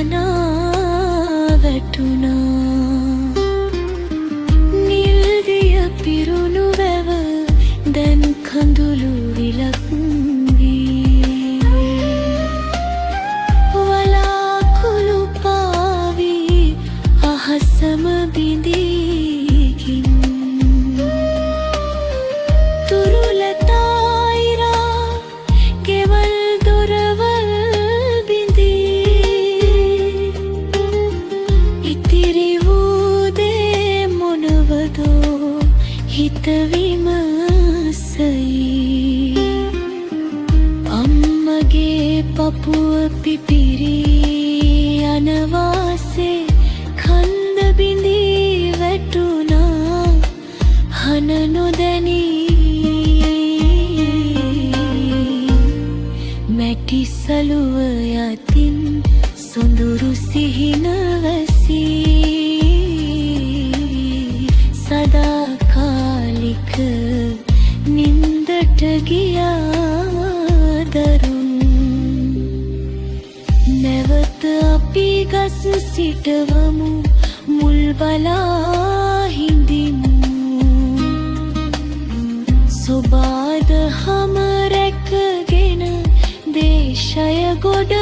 හනා වැටුණා. නිල්දිය පිරුණු වැව දැන් කඳුළු විලක් වී වලාකුළු පාවී අහසම බිඳීකින් තුරුලතායිරා ගෙවල් දොරවල් බිඳී ඉතිරි වූ දේ මොනවදෝ හිත විමසයි. අම්මගේ පපුව පිපිරී යනවාසේ කන්ද බිඳී වැටුණා හන නොදැනී. මැටි සලුව යතින් සොඳුරු සිහින වැසී සදාකාලික නින්දට ගියා දරුන්. නැවත අපි ගස් සිටවමු මුල් බලා හිඳිමු. සොබාද හම රැකගෙන දේශය ගොඩ